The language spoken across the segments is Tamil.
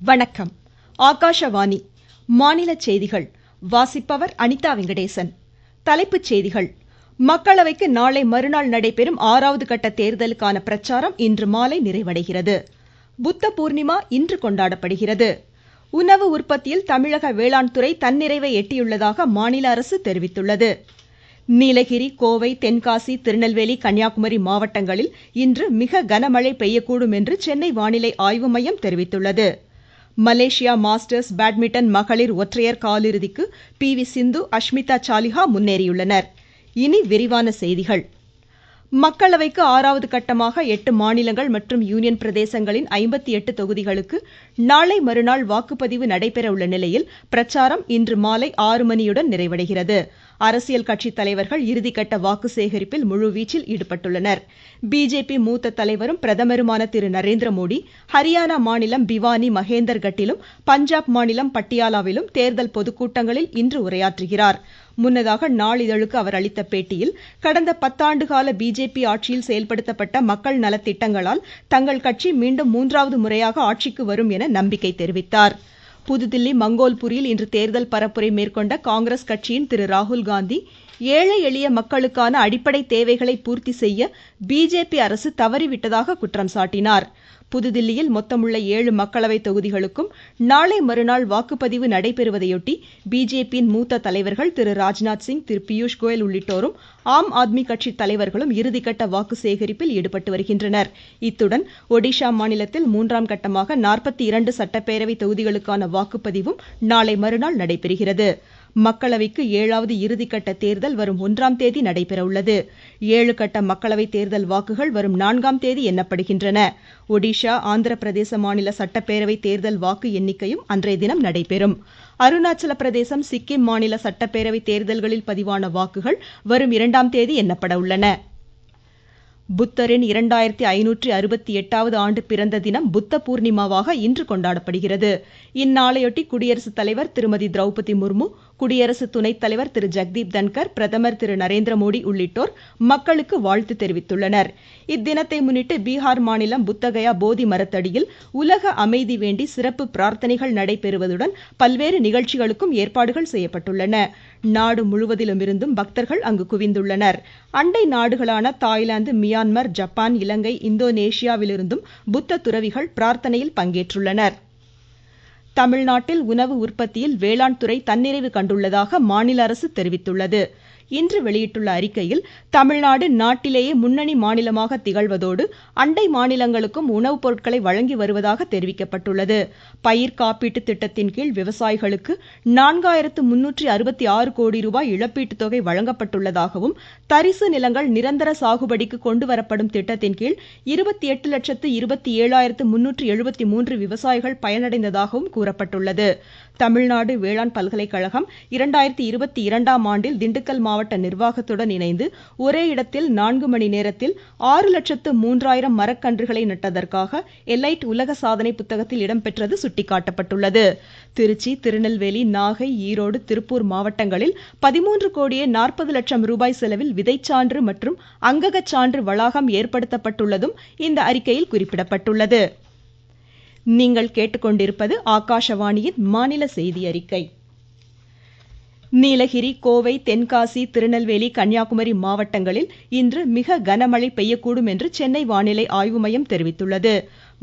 வணக்கம். ஆகாஷவாணி மாநில செய்திகள் வாசிப்பவர் அனிதா வெங்கடேசன். தலைப்புச் செய்திகள். மக்களவைக்கு நாளை மறுநாள் நடைபெறும் 6வது கட்ட தேர்தலுக்கான பிரச்சாரம் இன்று மாலை நிறைவடைகிறது. புத்த பூர்ணிமா இன்று கொண்டாடப்படுகிறது. உணவு உற்பத்தியில் தமிழக வேளாண் துறை தன்னிறைவை எட்டியுள்ளதாக மாநில அரசு தெரிவித்துள்ளது. நீலகிரி, கோவை, தென்காசி, திருநெல்வேலி, கன்னியாகுமரி மாவட்டங்களில் இன்று மிக கனமழை பெய்யக்கூடும் என்று சென்னை வானிலை ஆய்வு மையம் தெரிவித்துள்ளது. மலேசியா மாஸ்டர்ஸ் பேட்மிண்டன் மகளிர் ஒற்றையர் காலிறுதிக்கு PV சிந்து, அஷ்மிதா சாலிஹா முன்னேறியுள்ளனர். இனி விரிவான செய்திகள். மக்களவைக்கு 6வது கட்டமாக 8 மாநிலங்கள் மற்றும் யூனியன் பிரதேசங்களின் 58 தொகுதிகளுக்கு நாளை மறுநாள் வாக்குப்பதிவு நடைபெற உள்ள நிலையில் பிரச்சாரம் இன்று மாலை 6 மணியுடன் நிறைவடைகிறது. அரசியல் கட்சி தலைவர்கள் இறுதிக்கட்ட வாக்கு சேகரிப்பில் முழுவீச்சில் ஈடுபட்டுள்ளனர். பிஜேபி மூத்த தலைவரும் பிரதமருமான திரு நரேந்திர மோடி ஹரியானா மாநிலம் பிவானி, மகேந்தர்கட்டிலும் பஞ்சாப் மாநிலம் பட்டியாலாவிலும் தேர்தல் பொதுக்கூட்டங்களில் இன்று உரையாற்றுகிறார். முன்னதாக நாளிதழுக்கு அவர் அளித்த பேட்டியில் கடந்த 10 ஆண்டுகால பிஜேபி ஆட்சியில் செயல்படுத்தப்பட்ட மக்கள் நலத்திட்டங்களால் தங்கள் கட்சி மீண்டும் 3வது முறையாக ஆட்சிக்கு வரும் என நம்பிக்கை தெரிவித்தார். புதுதில்லி மங்கோல்புரியில் இன்று தேர்தல் பரப்புரை மேற்கொண்ட காங்கிரஸ் கட்சியின் திரு ராகுல்காந்தி ஏழை எளிய மக்களுக்கான அடிப்படை தேவைகளை பூர்த்தி செய்ய பிஜேபி அரசு தவறிவிட்டதாக குற்றம் சாட்டினார். புதுதில்லியில் மொத்தமுள்ள 7 மக்களவை தொகுதிகளுக்கும் நாளை மறுநாள் வாக்குப்பதிவு நடைபெறுவதையொட்டி பிஜேபியின் மூத்த தலைவர்கள் திரு ராஜ்நாத் சிங், திரு பியூஷ் கோயல் உள்ளிட்டோரும் ஆம் ஆத்மி கட்சி தலைவர்களும் இறுதிக்கட்ட வாக்கு சேகரிப்பில் ஈடுபட்டு வருகின்றனர். இத்துடன் ஒடிஷா மாநிலத்தில் 3ஆம் கட்டமாக 42 சட்டப்பேரவை தொகுதிகளுக்கான வாக்குப்பதிவும் நாளை மறுநாள் நடைபெறுகிறது. மக்களவைக்கு 7வது இறுதிக்கட்ட தேர்தல் வரும் 1ஆம் தேதி நடைபெற உள்ளது. 7 கட்ட மக்களவை தேர்தல் வாக்குகள் வரும் 4ஆம் தேதி எண்ணப்படுகின்றன. ஒடிஷா, ஆந்திர பிரதேச மாநில சட்டப்பேரவை தேர்தல் வாக்கு எண்ணிக்கையும் அன்றைய தினம் நடைபெறும். அருணாச்சல பிரதேசம், சிக்கிம் மாநில சட்டப்பேரவை தேர்தல்களில் பதிவான வாக்குகள் வரும் 2ஆம் தேதி எண்ணப்பட உள்ளன. புத்தரின் 2568வது ஆண்டு பிறந்த தினம் புத்த பூர்ணிமாவாக இன்று கொண்டாடப்படுகிறது. இந்நாளையொட்டி குடியரசுத் தலைவர் திருமதி திரௌபதி முர்மு, குடியரசு துணைத் தலைவர் திரு ஜெகதீப் தன்கர், பிரதமர் திரு நரேந்திர மோடி உள்ளிட்டோர் மக்களுக்கு வாழ்த்து தெரிவித்துள்ளனர். இத்தினத்தை முன்னிட்டு பீகார் மாநிலம் புத்தகயா போதி மரத்தடியில் உலக அமைதி வேண்டி சிறப்பு பிரார்த்தனைகள் நடைபெறுவதுடன் பல்வேறு நிகழ்ச்சிகளுக்கும் ஏற்பாடுகள் செய்யப்பட்டுள்ளன. நாடு முழுவதிலுமிருந்தும் பக்தர்கள் அங்கு குவிந்துள்ளனர். அண்டை நாடுகளான தாய்லாந்து, மியான்மர், ஜப்பான், இலங்கை, இந்தோனேஷியாவிலிருந்தும் புத்த துறவிகள் பிரார்த்தனையில் பங்கேற்றுள்ளனர். தமிழ்நாட்டில் உணவு உற்பத்தியில் வேளாண் துறை தன்னிறைவு கண்டுள்ளதாக மாநில அரசு தெரிவித்துள்ளது. இன்று வெளியிட்டுள்ள அறிக்கையில் தமிழ்நாடு நாட்டிலேயே முன்னணி மாநிலமாக திகழ்வதோடு அண்டை மாநிலங்களுக்கும் உணவுப் பொருட்களை வழங்கி வருவதாக தெரிவிக்கப்பட்டுள்ளது. பயிர் காப்பீட்டு திட்டத்தின் கீழ் விவசாயிகளுக்கு 4366 கோடி ரூபாய் இழப்பீட்டுத் தொகை வழங்கப்பட்டுள்ளதாகவும், தரிசு நிலங்கள் நிரந்தர சாகுபடிக்கு கொண்டுவரப்படும் திட்டத்தின் கீழ் 28,27,373 விவசாயிகள் பயனடைந்ததாகவும் கூறப்பட்டுள்ளது. தமிழ்நாடு வேளாண் பல்கலைக்கழகம் 2022ஆம் ஆண்டில் திண்டுக்கல் மாவட்ட நிர்வாகத்துடன் இணைந்து ஒரே இடத்தில் 4 மணி நேரத்தில் 6,03,000 மரக்கன்றுகளை நட்டதற்காக எலைட் உலக சாதனை புத்தகத்தில் இடம்பெற்றது சுட்டிக்காட்டப்பட்டுள்ளது. திருச்சி, திருநெல்வேலி, நாகை, ஈரோடு, திருப்பூர் மாவட்டங்களில் 13 கோடியே 40 லட்சம் ரூபாய் செலவில் விதைச்சான்று மற்றும் அங்ககச் சான்று வளாகம் ஏற்படுத்தப்பட்டுள்ளதும் இந்த அறிக்கையில் குறிப்பிடப்பட்டுள்ளது. நீங்கள் கேட்டுக்கொண்டிருப்பது ஆகாஷவாணியின் மாநில செய்தி அறிக்கை. நீலகிரி, கோவை, தென்காசி, திருநெல்வேலி, கன்னியாகுமரி மாவட்டங்களில் இன்று மிக கனமழை பெய்யக்கூடும் என்று சென்னை வானிலை ஆய்வு மையம் தெரிவித்துள்ளது.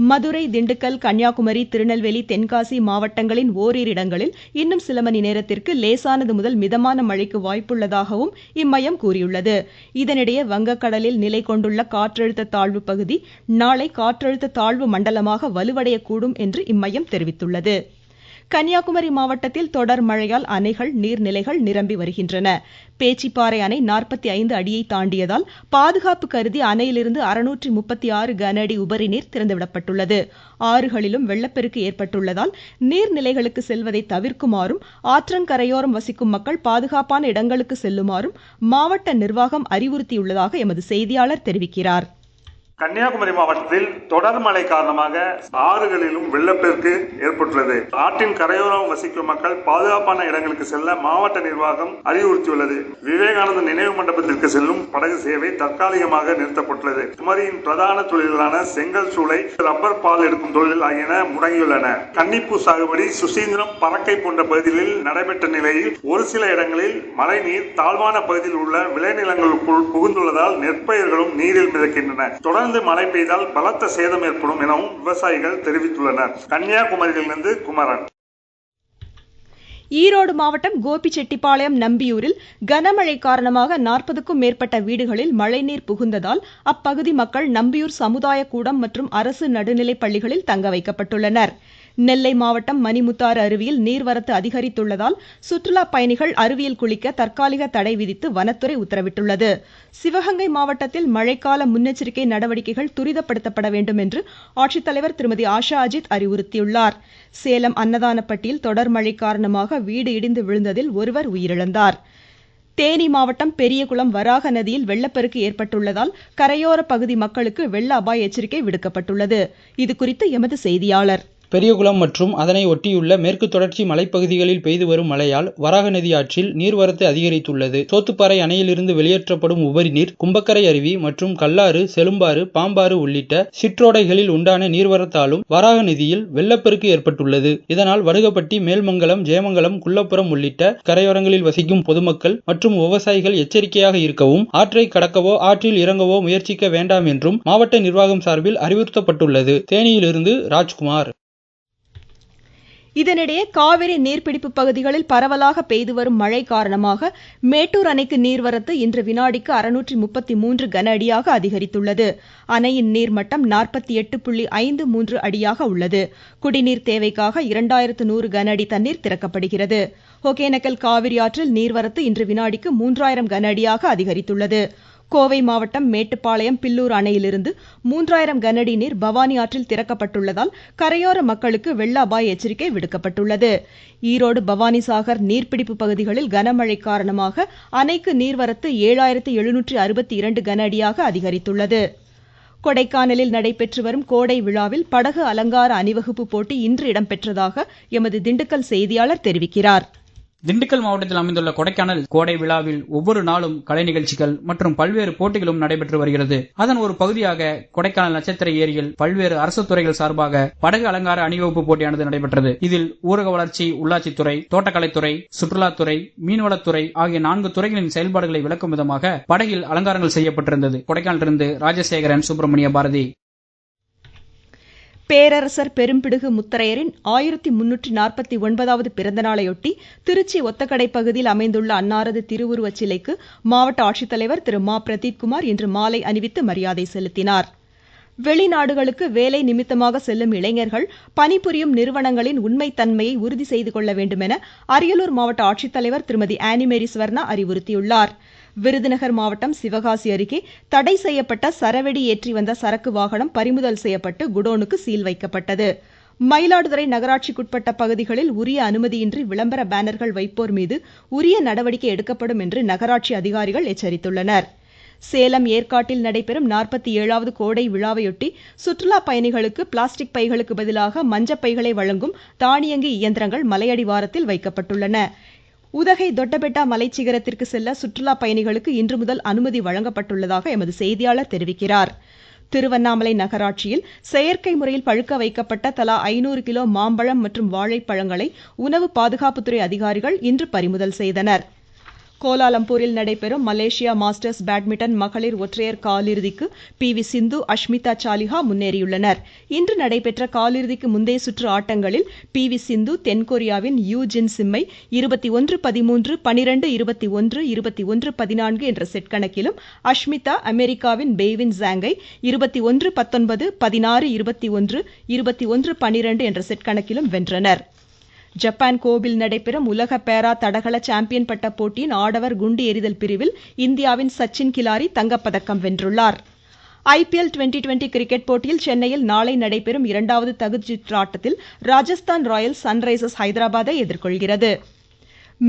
மதுரை, திண்டுக்கல், கன்னியாகுமரி, திருநெல்வேலி, தென்காசி மாவட்டங்களின் ஓரிரு இடங்களில் இன்னும் சில மணி நேரத்திற்கு லேசானது முதல் மிதமான மழைக்கு வாய்ப்புள்ளதாகவும் இம்மையம் கூறியுள்ளது. இதனிடையே வங்கக்கடலில் நிலை கொண்டுள்ள காற்றழுத்த தாழ்வு பகுதி நாளை காற்றழுத்த தாழ்வு மண்டலமாக வலுவடையக்கூடும் என்று இம்மையம் தெரிவித்துள்ளது. கன்னியாகுமரி மாவட்டத்தில் தொடர் மழையால் அணைகள், நீர்நிலைகள் நிரம்பி வருகின்றன. பேச்சிப்பாறை அணை 45 அடியை தாண்டியதால் பாதுகாப்பு கருதி அணையிலிருந்து 636 கன அடி உபரி நீர் திறந்துவிடப்பட்டுள்ளது. ஆறுகளிலும் வெள்ளப்பெருக்கு ஏற்பட்டுள்ளதால் நீர்நிலைகளுக்கு செல்வதை தவிர்க்குமாறும், ஆற்றங்கரையோரம் வசிக்கும் மக்கள் பாதுகாப்பான இடங்களுக்கு செல்லுமாறும் மாவட்ட நிர்வாகம் அறிவுறுத்தியுள்ளதாக எமது செய்தியாளர் தெரிவிக்கிறார். கன்னியாகுமரி மாவட்டத்தில் தொடர் மழை காரணமாக ஆறுகளிலும் வெள்ளப்பெருக்கு ஏற்பட்டுள்ளது. ஆற்றின் கரையோரம் வசிக்கும் மக்கள் பாதுகாப்பான இடங்களுக்கு செல்ல மாவட்ட நிர்வாகம் அறிவுறுத்தியுள்ளது. விவேகானந்தர் நினைவு மண்டபத்திற்கு செல்லும் படகு சேவை தற்காலிகமாக நிறுத்தப்பட்டுள்ளது. குமரியின் பிரதான தொழில்களான செங்கல் சூளை, ரப்பர் பால் எடுக்கும் தொழில் ஆகியன முடங்கியுள்ளன. கன்னிப்பூ சாகுபடி, சுசீந்திரம், பறக்கை போன்ற பகுதிகளில் நடைபெற்ற நிலையில் ஒரு சில இடங்களில் மழை நீர் தாழ்வான பகுதியில் உள்ள விளைநிலங்களுக்குள் புகுந்துள்ளதால் நெற்பயிர்களும் நீரில் மிதக்கின்றன. தொடர்ந்து மழை பெய்தால் பலத்த சேதம் ஏற்படும் எனவும் விவசாயிகள் தெரிவித்துள்ளனர். கன்னியாகுமரியிலிருந்து குமரன். ஈரோடு மாவட்டம் கோபிச்செட்டிப்பாளையம் நம்பியூரில் கனமழை காரணமாக 40க்கும் மேற்பட்ட வீடுகளில் மழைநீர் புகுந்ததால் அப்பகுதி மக்கள் நம்பியூர் சமுதாய கூடம் மற்றும் அரசு நடுநிலைப் பள்ளிகளில் தங்க வைக்கப்பட்டுள்ளனர். நெல்லை மாவட்டம் மணிமுத்தாறு அருவியில் நீர்வரத்து அதிகரித்துள்ளதால் சுற்றுலா பயணிகள் அருவியில் குளிக்க தற்காலிக தடை விதித்து வனத்துறை உத்தரவிட்டுள்ளது. சிவகங்கை மாவட்டத்தில் மழைக்கால முன்னெச்சரிக்கை நடவடிக்கைகள் துரிதப்படுத்தப்பட வேண்டும் என்று ஆட்சித்தலைவர் திருமதி ஆஷா அஜித் அறிவுறுத்தியுள்ளார். சேலம் அன்னதானப்பட்டியில் தொடர் மழை காரணமாக வீடு இடிந்து விழுந்ததில் ஒருவர் உயிரிழந்தார். தேனி மாவட்டம் பெரியகுளம் வராக நதியில் வெள்ளப்பெருக்கு ஏற்பட்டுள்ளதால் கரையோர பகுதி மக்களுக்கு வெள்ள அபாய எச்சரிக்கை விடுக்கப்பட்டுள்ளது. இதுகுறித்து எமது செய்தியாளர். பெரியகுளம் மற்றும் அதனை ஒட்டியுள்ள மேற்கு தொடர்ச்சி மலைப்பகுதிகளில் பெய்து வரும் மழையால் வராக நதி ஆற்றில் நீர்வரத்து அதிகரித்துள்ளது. சோத்துப்பாறை அணையிலிருந்து வெளியேற்றப்படும் உபரி நீர் கும்பக்கரை அருவி மற்றும் கல்லாறு, செலும்பாறு, பாம்பாறு உள்ளிட்ட சிற்றோடைகளில் உண்டான நீர்வரத்தாலும் வராக நதியில் வெள்ளப்பெருக்கு ஏற்பட்டுள்ளது. இதனால் வடுகப்பட்டி, மேல்மங்கலம், ஜெயமங்கலம், குள்ளப்புறம் உள்ளிட்ட கரையோரங்களில் வசிக்கும் பொதுமக்கள் மற்றும் விவசாயிகள் எச்சரிக்கையாக இருக்கவும், ஆற்றை கடக்கவோ ஆற்றில் இறங்கவோ முயற்சிக்க வேண்டாம் என்றும் மாவட்ட நிர்வாகம் சார்பில் அறிவுறுத்தப்பட்டுள்ளது. தேனியிலிருந்து ராஜ்குமார். இதனிடையே காவிரி நீர்பிடிப்பு பகுதிகளில் பரவலாக பெய்து வரும் மழை காரணமாக மேட்டூர் அணைக்கு நீர்வரத்து இன்று வினாடிக்கு 633 கன அடியாக அதிகரித்துள்ளது. அணையின் நீர்மட்டம் 48.53 அடியாக உள்ளது. குடிநீர் தேவைக்காக 2100 கன அடி தண்ணீர் திறக்கப்படுகிறது. ஒகேனக்கல் காவிரி ஆற்றில் நீர்வரத்து இன்று வினாடிக்கு 3000 கன அடியாக அதிகரித்துள்ளது. கோவை மாவட்டம் மேட்டுப்பாளையம் பில்லூர் அணையிலிருந்து 3000 கன அடி நீர் பவானி ஆற்றில் திறக்கப்பட்டுள்ளதால் கரையோர மக்களுக்கு வெள்ள அபாய எச்சரிக்கை விடுக்கப்பட்டுள்ளது. ஈரோடு, பவானிசாகர் நீர்பிடிப்பு பகுதிகளில் கனமழை காரணமாக அணைக்கு நீர்வரத்து 7762 கன அடியாக அதிகரித்துள்ளது. கொடைக்கானலில் நடைபெற்று வரும் கோடை விழாவில் படகு அலங்கார அணிவகுப்பு போட்டி இன்று இடம்பெற்றதாக எமது திண்டுக்கல் செய்தியாளர் தெரிவிக்கிறார். திண்டுக்கல் மாவட்டத்தில் அமைந்துள்ள கொடைக்கானல் கோடை விழாவில் ஒவ்வொரு நாளும் கலை நிகழ்ச்சிகள் மற்றும் பல்வேறு போட்டிகளும் நடைபெற்று வருகிறது. அதன் ஒரு பகுதியாக கொடைக்கானல் நட்சத்திர ஏரியில் பல்வேறு அரசு துறைகள் சார்பாக படகு அலங்கார அணிவகுப்பு போட்டியானது நடைபெற்றது. இதில் ஊரக வளர்ச்சி, உள்ளாட்சித்துறை, தோட்டக்கலைத்துறை, சுற்றுலாத்துறை, மீன்வளத்துறை ஆகிய 4 துறைகளின் செயல்பாடுகளை விளக்கும் விதமாக படகில் அலங்காரங்கள் செய்யப்பட்டிருந்தது. கொடைக்கானலிருந்து ராஜசேகரன், சுப்பிரமணிய பாரதி. பேரரசர் பெரும்பிடுகு முத்தரையரின் 1349வது பிறந்தநாளையொட்டி திருச்சி ஒத்தக்கடை பகுதியில் அமைந்துள்ள அன்னாரது திருவுருவச் சிலைக்கு மாவட்ட ஆட்சித்தலைவர் திரு மா. பிரதீப்குமார் இன்று மாலை அணிவித்து மரியாதை செலுத்தினார். வெளிநாடுகளுக்கு வேலை நிமித்தமாக செல்லும் இளைஞர்கள் பணிபுரியும் நிறுவனங்களின் உண்மைத்தன்மையை உறுதி செய்து கொள்ள வேண்டும் என அரியலூர் மாவட்ட ஆட்சித்தலைவர் திருமதி ஆனிமேரி ஸ்வர்ணா அறிவுறுத்தியுள்ளார். விருதுநகர் மாவட்டம் சிவகாசி அருகே தடை செய்யப்பட்ட சரவெடி ஏற்றி வந்த சரக்கு வாகனம் பறிமுதல் செய்யப்பட்டு குடோனுக்கு சீல் வைக்கப்பட்டது. மயிலாடுதுறை நகராட்சிக்குட்பட்ட பகுதிகளில் உரிய அனுமதியின்றி விளம்பர பேனர்கள் வைப்போர் மீது உரிய நடவடிக்கை எடுக்கப்படும் என்று நகராட்சி அதிகாரிகள் எச்சரித்துள்ளனர். சேலம் ஏற்காட்டில் நடைபெறும் 47வது கோடை விழாவையொட்டி சுற்றுலா பயணிகளுக்கு பிளாஸ்டிக் பைகளுக்கு பதிலாக மஞ்சப்பைகளை வழங்கும் தானியங்கி இயந்திரங்கள் மலையடிவாரத்தில் வைக்கப்பட்டுள்ளன. உதகை தொட்டபெட்டா மலைச்சிகரத்திற்கு செல்ல சுற்றுலா பயணிகளுக்கு இன்று முதல் அனுமதி வழங்கப்பட்டுள்ளதாக எமது செய்தியாளர் தெரிவிக்கிறார். திருவண்ணாமலை நகராட்சியில் செயற்கை முறையில் பழுக்க வைக்கப்பட்ட தலா 500 கிலோ மாம்பழம் மற்றும் வாழைப்பழங்களை உணவு பாதுகாப்புத்துறை அதிகாரிகள் இன்று பறிமுதல் செய்தனர். கோலாலம்பூரில் நடைபெறும் மலேசியா மாஸ்டர்ஸ் பேட்மிண்டன் மகளிர் ஒற்றையர் காலிறுதிக்கு PV சிந்து, அஷ்மிதா சாலிஹா முன்னேறியுள்ளனர். இன்று நடைபெற்ற காலிறுதிக்கு முந்தைய சுற்று ஆட்டங்களில் PV சிந்து தென்கொரியாவின் யூ ஜின் சிம்மை 21-13, 12-21, 21-14 என்ற செட் கணக்கிலும், அஷ்மிதா அமெரிக்காவின் பெய்வின் ஜாங்கை 21-19, 16-21, 21-12 என்ற செட் கணக்கிலும் வென்றனர். ஜப்பான் கோபில் நடைபெறும் உலக பேரா தடகள சாம்பியன் பட்ட போட்டியின் ஆடவர் குண்டு எறிதல் பிரிவில் இந்தியாவின் சச்சின் கிலாரி தங்கப்பதக்கம் வென்றுள்ளார். IPL 2020 கிரிக்கெட் போட்டியில் சென்னையில் நாளை நடைபெறும் 2வது தகுதிச்சுற்று ஆட்டத்தில் ராஜஸ்தான் ராயல்ஸ் சன்ரைசர்ஸ் ஹைதராபாத்தை எதிர்கொள்கிறது.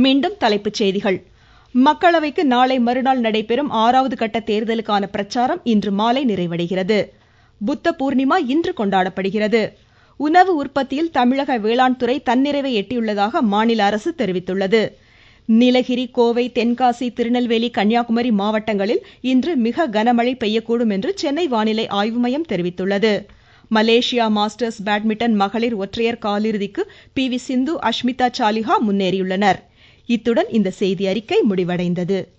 மீண்டும் தலைப்புச் செய்திகள். மக்களவைக்கு நாளை மறுநாள் நடைபெறும் 6வது கட்ட தேர்தலுக்கான பிரச்சாரம் இன்று மாலை நிறைவடைகிறது. புத்த பூர்ணிமா இன்று கொண்டாடப்படுகிறது. உணவு உற்பத்தியில் தமிழக வேளாண் துறை தன்னிறைவை எட்டியுள்ளதாக மாநில அரசு தெரிவித்துள்ளது. நீலகிரி, கோவை, தென்காசி, திருநெல்வேலி, கன்னியாகுமரி மாவட்டங்களில் இன்று மிக கனமழை பெய்யக்கூடும் என்று சென்னை வானிலை ஆய்வு மையம் தெரிவித்துள்ளது. மலேசியா மாஸ்டர்ஸ் பேட்மிண்டன் மகளிர் ஒற்றையர் காலிறுதிக்கு PV சிந்து, அஷ்மிதா சாலிஹா முன்னேறியுள்ளனர். இத்துடன் இந்த செய்தி அறிக்கை முடிவடைந்தது.